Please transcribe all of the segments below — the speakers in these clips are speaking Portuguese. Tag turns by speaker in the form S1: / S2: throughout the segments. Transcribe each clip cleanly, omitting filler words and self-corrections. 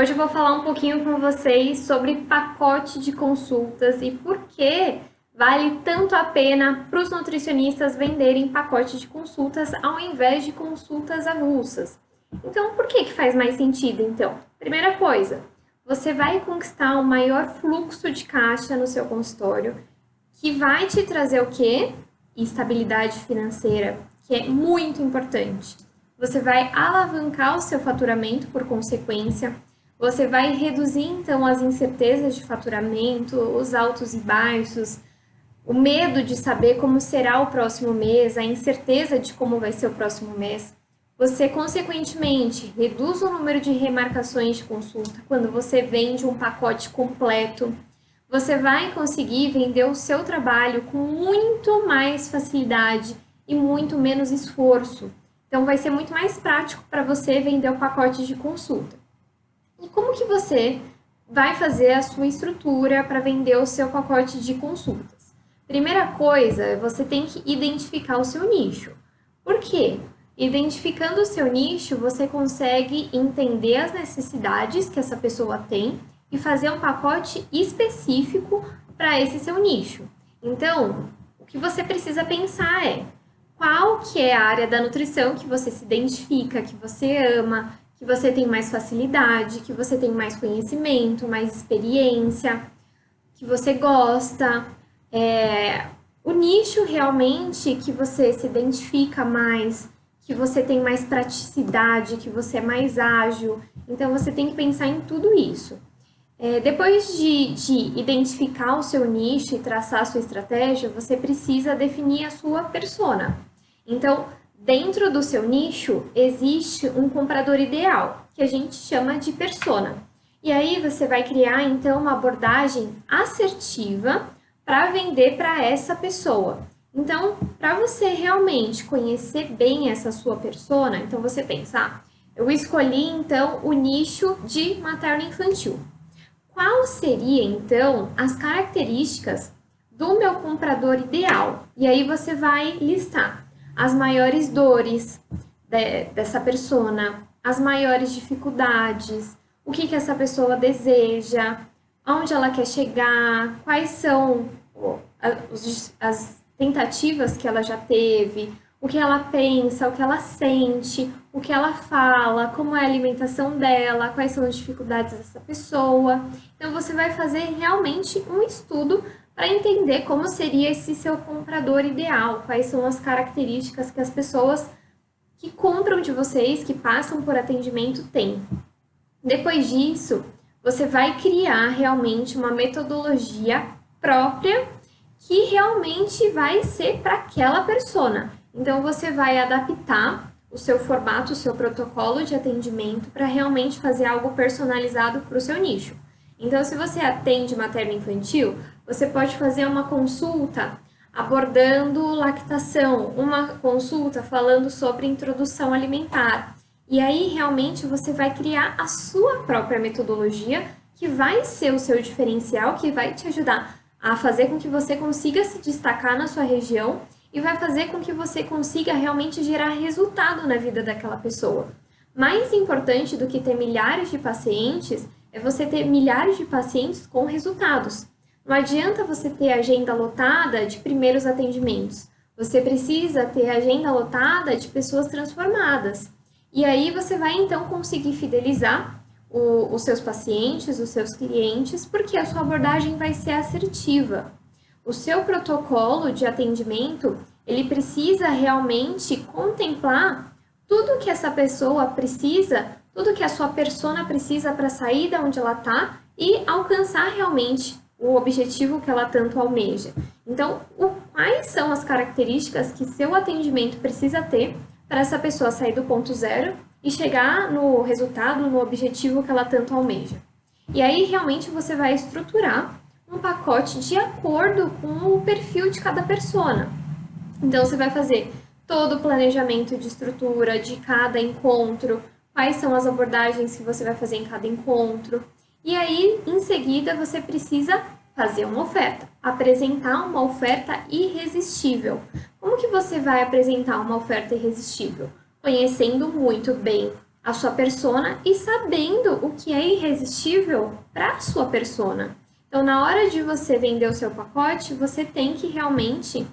S1: Hoje eu vou falar um pouquinho com vocês sobre pacote de consultas e por que vale tanto a pena para os nutricionistas venderem pacote de consultas ao invés de consultas avulsas. Então, por que faz mais sentido, então? Primeira coisa, você vai conquistar um maior fluxo de caixa no seu consultório, que vai te trazer o quê? Estabilidade financeira, que é muito importante. Você vai alavancar o seu faturamento por consequência. Você vai reduzir, então, as incertezas de faturamento, os altos e baixos, o medo de saber como será o próximo mês, a incerteza de como vai ser o próximo mês. Você, consequentemente, reduz o número de remarcações de consulta quando você vende um pacote completo. Você vai conseguir vender o seu trabalho com muito mais facilidade e muito menos esforço. Então, vai ser muito mais prático para você vender o pacote de consulta. E como que você vai fazer a sua estrutura para vender o seu pacote de consultas? Primeira coisa, você tem que identificar o seu nicho. Por quê? Identificando o seu nicho, você consegue entender as necessidades que essa pessoa tem e fazer um pacote específico para esse seu nicho. Então, o que você precisa pensar é qual que é a área da nutrição que você se identifica, que você ama, que você tem mais facilidade, que você tem mais conhecimento, mais experiência, que você gosta. O nicho realmente que você se identifica mais, que você tem mais praticidade, que você é mais ágil. Então, você tem que pensar em tudo isso. Depois de identificar o seu nicho e traçar a sua estratégia, você precisa definir a sua persona. Então, dentro do seu nicho, existe um comprador ideal, que a gente chama de persona. E aí você vai criar, então, uma abordagem assertiva para vender para essa pessoa. Então, para você realmente conhecer bem essa sua persona, então você pensa, eu escolhi, então, o nicho de materno-infantil. Qual seria, então, as características do meu comprador ideal? E aí você vai listar as maiores dores dessa persona, as maiores dificuldades, o que essa pessoa deseja, aonde ela quer chegar, quais são as tentativas que ela já teve, o que ela pensa, o que ela sente, o que ela fala, como é a alimentação dela, quais são as dificuldades dessa pessoa. Então, você vai fazer realmente um estudo para entender como seria esse seu comprador ideal, quais são as características que as pessoas que compram de vocês, que passam por atendimento, têm. Depois disso, você vai criar realmente uma metodologia própria que realmente vai ser para aquela persona. Então, você vai adaptar o seu formato, o seu protocolo de atendimento para realmente fazer algo personalizado para o seu nicho. Então, se você atende materno-infantil, você pode fazer uma consulta abordando lactação, uma consulta falando sobre introdução alimentar. E aí, realmente, você vai criar a sua própria metodologia, que vai ser o seu diferencial, que vai te ajudar a fazer com que você consiga se destacar na sua região e vai fazer com que você consiga realmente gerar resultado na vida daquela pessoa. Mais importante do que ter milhares de pacientes é você ter milhares de pacientes com resultados. Não adianta você ter agenda lotada de primeiros atendimentos. Você precisa ter agenda lotada de pessoas transformadas. E aí você vai então conseguir fidelizar os seus pacientes, os seus clientes, porque a sua abordagem vai ser assertiva. O seu protocolo de atendimento, ele precisa realmente contemplar tudo que essa pessoa precisa, tudo que a sua persona precisa para sair da onde ela está e alcançar realmente o objetivo que ela tanto almeja. Então, quais são as características que seu atendimento precisa ter para essa pessoa sair do ponto zero e chegar no resultado, no objetivo que ela tanto almeja. E aí, realmente, você vai estruturar um pacote de acordo com o perfil de cada persona. Então, você vai fazer todo o planejamento de estrutura de cada encontro, quais são as abordagens que você vai fazer em cada encontro. E aí, em seguida, você precisa fazer uma oferta, apresentar uma oferta irresistível. Como que você vai apresentar uma oferta irresistível? Conhecendo muito bem a sua persona e sabendo o que é irresistível para a sua persona. Então, na hora de você vender o seu pacote, você tem que realmente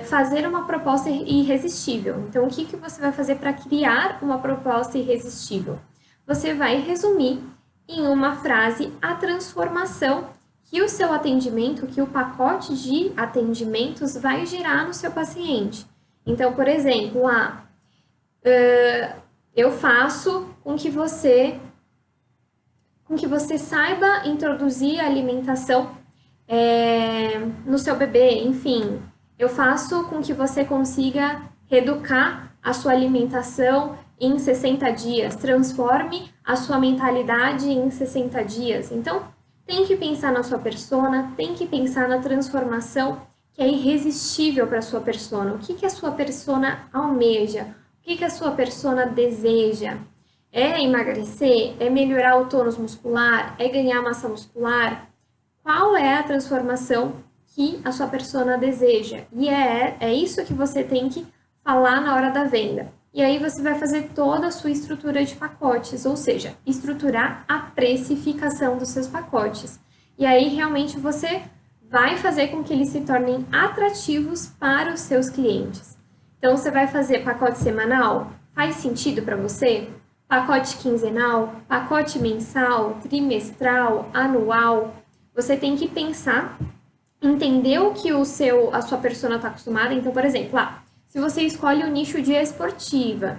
S1: fazer uma proposta irresistível. Então, o que você vai fazer para criar uma proposta irresistível? Você vai resumir em uma frase a transformação que o seu atendimento, que o pacote de atendimentos vai gerar no seu paciente. Então, por exemplo, eu faço com que você saiba introduzir a alimentação no seu bebê, enfim, eu faço com que você consiga reeducar a sua alimentação em 60 dias, transforme a sua mentalidade em 60 dias. Então, tem que pensar na sua persona, tem que pensar na transformação que é irresistível para a sua persona. O que a sua persona almeja? O que a sua persona deseja? É emagrecer? É melhorar o tônus muscular? É ganhar massa muscular? Qual é a transformação que a sua persona deseja? E é isso que você tem que falar na hora da venda. E aí você vai fazer toda a sua estrutura de pacotes, ou seja, estruturar a precificação dos seus pacotes. E aí realmente você vai fazer com que eles se tornem atrativos para os seus clientes. Então você vai fazer pacote semanal? Faz sentido para você? Pacote quinzenal, pacote mensal, trimestral, anual? Você tem que pensar, entender o que a sua persona está acostumada. Então, por exemplo, se você escolhe o nicho de esportiva,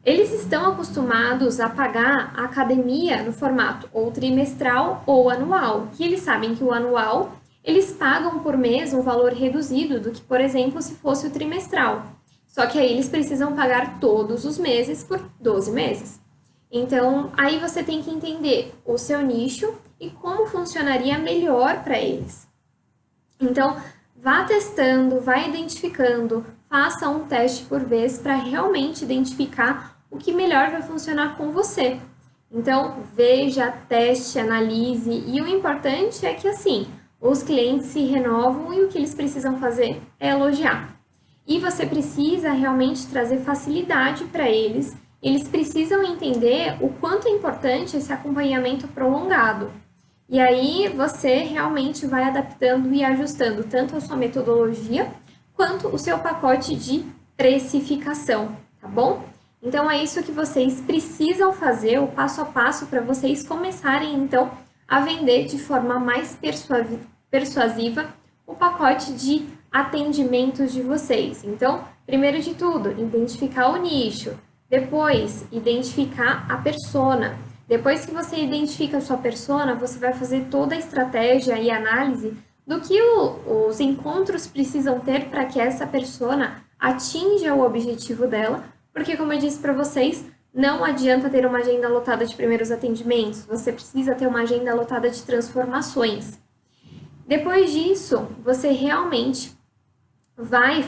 S1: eles estão acostumados a pagar a academia no formato ou trimestral ou anual. E eles sabem que o anual, eles pagam por mês um valor reduzido do que, por exemplo, se fosse o trimestral. Só que aí eles precisam pagar todos os meses por 12 meses. Então, aí você tem que entender o seu nicho e como funcionaria melhor para eles. Então, vá testando, vá identificando, faça um teste por vez para realmente identificar o que melhor vai funcionar com você. Então, veja, teste, analise, e o importante é que, assim, os clientes se renovam e o que eles precisam fazer é elogiar. E você precisa realmente trazer facilidade para eles. Eles precisam entender o quanto é importante esse acompanhamento prolongado. E aí você realmente vai adaptando e ajustando tanto a sua metodologia quanto o seu pacote de precificação, tá bom? Então é isso que vocês precisam fazer, o passo a passo para vocês começarem então a vender de forma mais persuasiva o pacote de atendimentos de vocês. Então, primeiro de tudo, identificar o nicho, depois identificar a persona. Depois que você identifica a sua persona, você vai fazer toda a estratégia e análise do que os encontros precisam ter para que essa persona atinja o objetivo dela, porque como eu disse para vocês, não adianta ter uma agenda lotada de primeiros atendimentos, você precisa ter uma agenda lotada de transformações. Depois disso, você realmente vai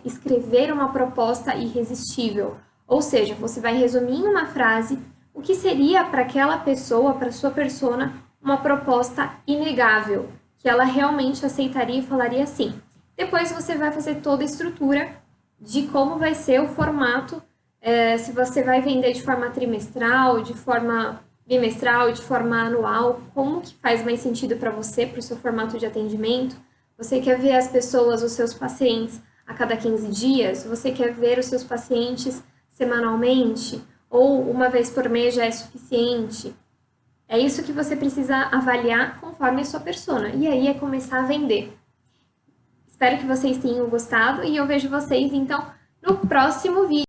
S1: escrever uma proposta irresistível, ou seja, você vai resumir em uma frase o que seria para aquela pessoa, para sua persona, uma proposta inegável, que ela realmente aceitaria e falaria assim. Depois você vai fazer toda a estrutura de como vai ser o formato, se você vai vender de forma trimestral, de forma bimestral, de forma anual, como que faz mais sentido para você, para o seu formato de atendimento. Você quer ver as pessoas, os seus pacientes, a cada 15 dias? Você quer ver os seus pacientes semanalmente? Ou uma vez por mês já é suficiente? É isso que você precisa avaliar conforme a sua persona. E aí é começar a vender. Espero que vocês tenham gostado e eu vejo vocês, então, no próximo vídeo.